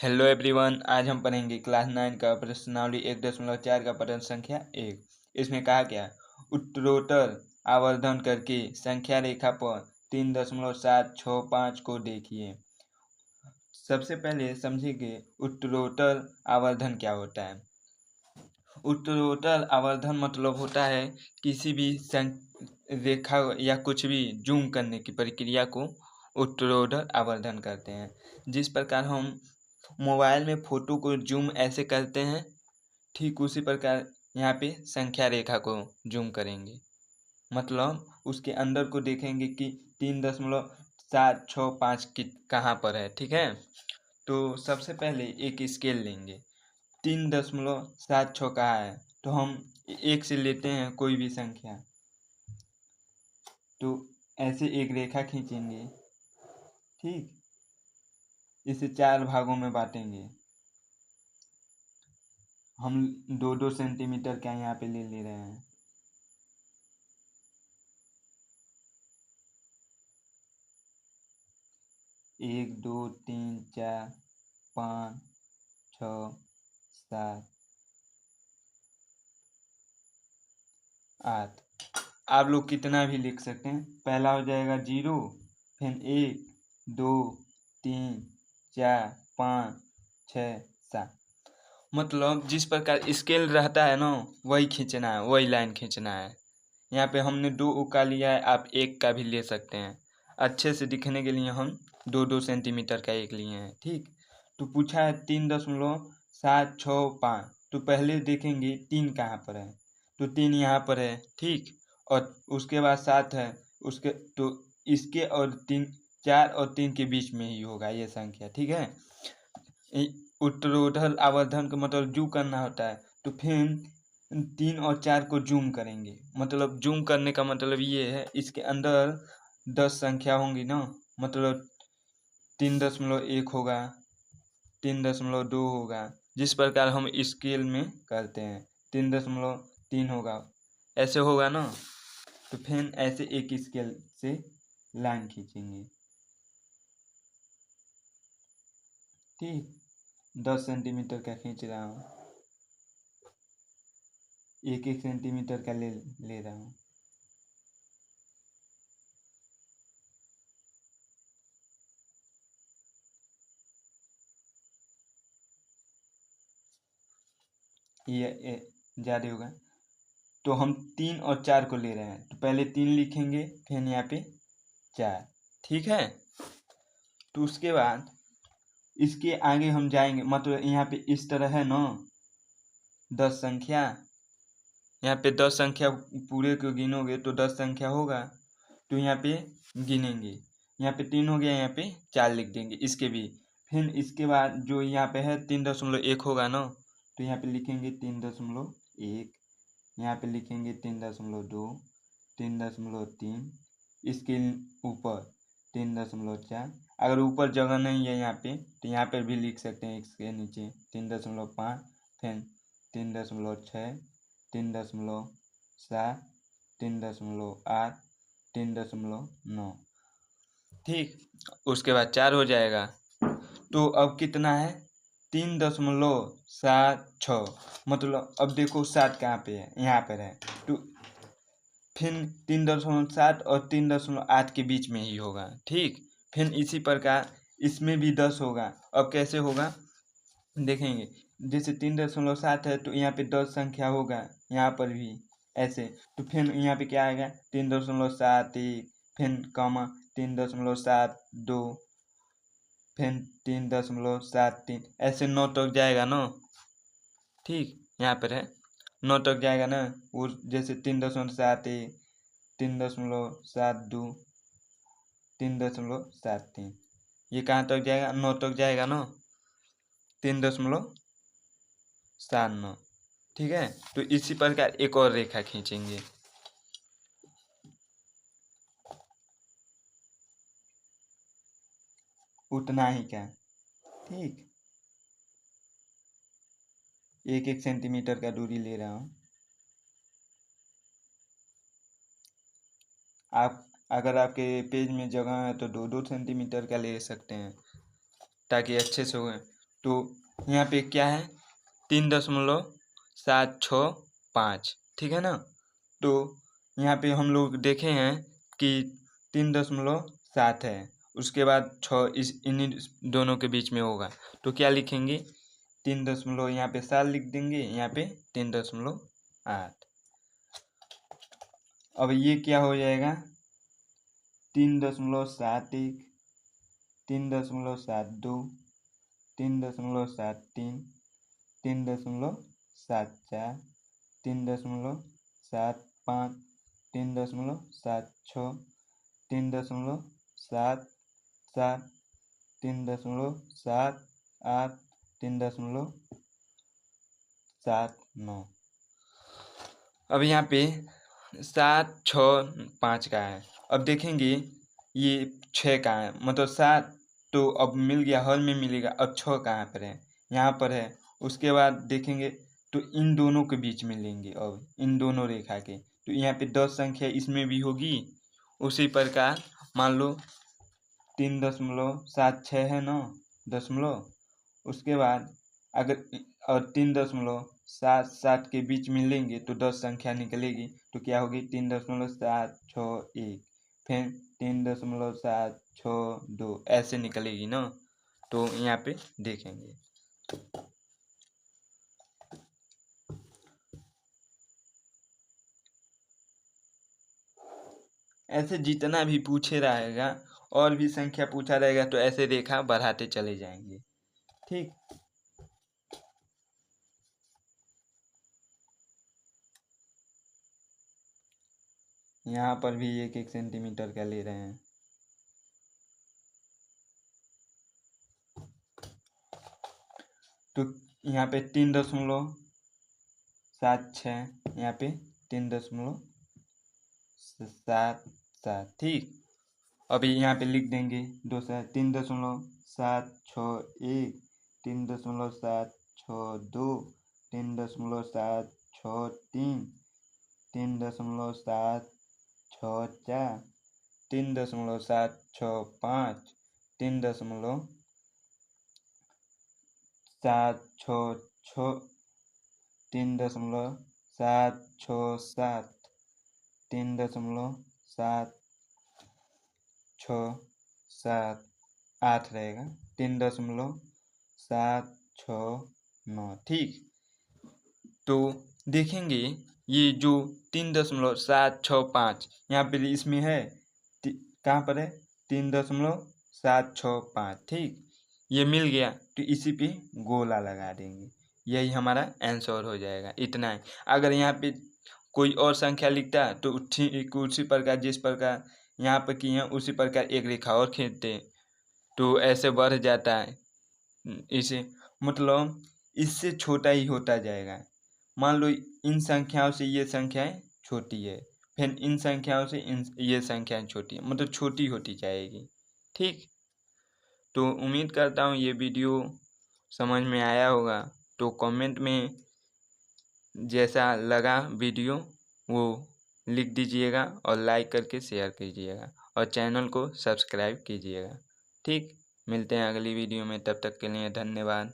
Hello everyone, आज हम पढ़ेंगे क्लास 9 का प्रश्नावली 1.4 का प्रश्न संख्या 1। इसमें कहा गया उत्तरोत्तर आवर्धन करके संख्या रेखा पर 3.765 को देखिए। सबसे पहले समझेंगे उत्तरोत्तर आवर्धन क्या होता है। उत्तरोत्तर आवर्धन मतलब होता है किसी भी रेखा या कुछ भी जूम करने की प्रक्रिया को उत्तरोत्तर आवर्धन करते हैं। जिस प्रकार हम मोबाइल में फ़ोटो को जूम ऐसे करते हैं, ठीक उसी प्रकार यहाँ पे संख्या रेखा को जूम करेंगे। मतलब उसके अंदर को देखेंगे कि 3.765 की कहाँ पर है। ठीक है, तो सबसे पहले एक स्केल लेंगे। 3.76 कहाँ है, तो हम एक से लेते हैं कोई भी संख्या, तो ऐसे एक रेखा खींचेंगे। ठीक, इसे 4 भागों में बांटेंगे। हम 2-2 सेंटीमीटर का यहाँ पे ले रहे हैं। एक, दो, तीन, 4, 5, 6, 7, 8। आप लोग कितना भी लिख सकते हैं। पहला हो जाएगा 0, फिर 1, 2, 3, 4, 5, 6, 7। मतलब जिस प्रकार स्केल रहता है ना, वही खींचना है, वही लाइन खींचना है। यहाँ पे हमने 2 का लिया है, आप 1 का भी ले सकते हैं। अच्छे से दिखने के लिए हम 2-2 सेंटीमीटर का एक लिए हैं। ठीक, तो पूछा है 3.765, तो पहले देखेंगे 3 कहाँ पर है, तो 3 यहाँ पर है। ठीक, और उसके बाद 7 है, उसके तो इसके और 3, 4 और 3 के बीच में ही होगा ये संख्या। ठीक है, उत्तरोत्तर आवर्धन का मतलब जूम करना होता है, तो फिर 3 और 4 को जूम करेंगे। मतलब जूम करने का मतलब ये है, इसके अंदर 10 संख्या होंगी ना, मतलब 3.1 होगा, 3.2 होगा। जिस प्रकार हम स्केल में करते हैं 3.3 होगा, ऐसे होगा ना, तो फिर ऐसे एक स्केल से लाइन खींचेंगे। ठीक, 10 सेंटीमीटर का खींच रहा हूँ, 1-1 सेंटीमीटर का ले रहा हूँ। ये ज़्यादा होगा, तो हम 3 और 4 को ले रहे हैं, तो पहले 3 लिखेंगे, फिर यहाँ पे 4। ठीक है, तो उसके बाद इसके आगे हम जाएंगे, मतलब यहाँ पे इस तरह है ना 10 संख्या। यहाँ पे 10 संख्या पूरे को गिनोगे तो 10 संख्या होगा, तो यहाँ पे गिनेंगे। यहाँ पे 3 हो गया, यहाँ पे 4 लिख देंगे इसके भी। फिर इसके बाद जो यहाँ पे है 3.1 होगा ना, तो यहाँ पे लिखेंगे 3.1। यहाँ पे लिखेंगे 3.2, 3.3, इसके ऊपर 3.4। अगर ऊपर जगह नहीं है यहाँ पे, तो यहाँ पर भी लिख सकते हैं इसके नीचे 3.5, फिर 3.6, 3.7, 3.8, 3.9। ठीक, उसके बाद 4 हो जाएगा, तो अब कितना है 3.76। मतलब अब देखो 7 कहाँ पे है, यहाँ पर है, तो फिर 3.7 और 3.8 के बीच में ही होगा। ठीक, फिर इसी प्रकार इसमें भी 10 होगा। अब कैसे होगा देखेंगे, जैसे 3.7 है, तो यहाँ पे 10 संख्या होगा, यहाँ पर भी ऐसे। तो फिर यहाँ पे क्या आएगा 3.71, फिर कॉमा 3.72, फिर 3.73, ऐसे 9 तक जाएगा ना। ठीक, यहाँ पर है 9 तक जाएगा ना, वो जैसे 3.71, 3.72, 3.73, ये कहाँ तक जाएगा 9 तक जाएगा ना, 3.79। ठीक है, तो इसी प्रकार एक और रेखा खींचेंगे। उतना ही क्या। ठीक, 1-1 सेंटीमीटर का दूरी ले रहा हूँ। आप अगर आपके पेज में जगह है तो 2-2 सेंटीमीटर का ले सकते हैं, ताकि अच्छे से हो। तो यहाँ पे क्या है 3.765, ठीक है ना। तो यहाँ पे हम लोग देखे हैं कि 3.7 है, उसके बाद 6 इन्हीं दोनों के बीच में होगा। तो क्या लिखेंगे 3 यहाँ पे 7 लिख देंगे, यहाँ पे 3.8। अब ये क्या हो जाएगा 3.71, 3.72, 3.73, 3.74, 3.75, 3.76, 3.77, 3.78, 3.79। अब यहाँ पे 765 का है। अब देखेंगे ये 6 का है, मतलब 7 तो अब मिल गया, हल में मिलेगा। अब 6 कहाँ पर है, यहाँ पर है। उसके बाद देखेंगे तो इन दोनों के बीच में लेंगे, अब इन दोनों रेखा के। तो यहाँ पे 10 संख्या इसमें भी होगी। उसी प्रकार मान लो 3.76 है ना, दशमलव। उसके बाद अगर और 3.77 के बीच में लेंगे तो 10 संख्या निकलेगी। तो क्या होगी 3.761, फिर 3.762 ऐसे निकलेगी ना। तो यहाँ पे देखेंगे ऐसे जितना भी पूछे रहेगा और भी संख्या पूछा रहेगा तो ऐसे रेखा बढ़ाते चले जाएंगे, ठीक। यहाँ पर भी 1-1 सेंटीमीटर का ले रहे हैं। तो यहाँ पे 3.76, यहाँ पे 3.77, ठीक। अभी यहाँ पे लिख देंगे 3.761, 3.762, 3.763, 3.764, 3.765, 3.766, 3.767, 3.767, 8 रहेगा, 3.769, ठीक। तो देखेंगे ये जो 3.765 यहाँ पे इसमें है, कहाँ पर है 3.765, ठीक। ये मिल गया तो इसी पे गोला लगा देंगे, यही हमारा आंसर हो जाएगा। इतना है। अगर यहाँ पे कोई और संख्या लिखता है तो ठीक उसी प्रकार जिस प्रकार यहाँ पर किए हैं उसी प्रकार एक रेखा और खींचते तो ऐसे बढ़ जाता है। इसे मतलब इससे छोटा ही होता जाएगा। मान लो इन संख्याओं से ये संख्याएं छोटी है, फिर इन संख्याओं से ये संख्याएं छोटी है, मतलब छोटी होती जाएगी, ठीक। तो उम्मीद करता हूँ ये वीडियो समझ में आया होगा। तो कमेंट में जैसा लगा वीडियो वो लिख दीजिएगा और लाइक करके शेयर कीजिएगा और चैनल को सब्सक्राइब कीजिएगा, ठीक। मिलते हैं अगली वीडियो में, तब तक के लिए धन्यवाद।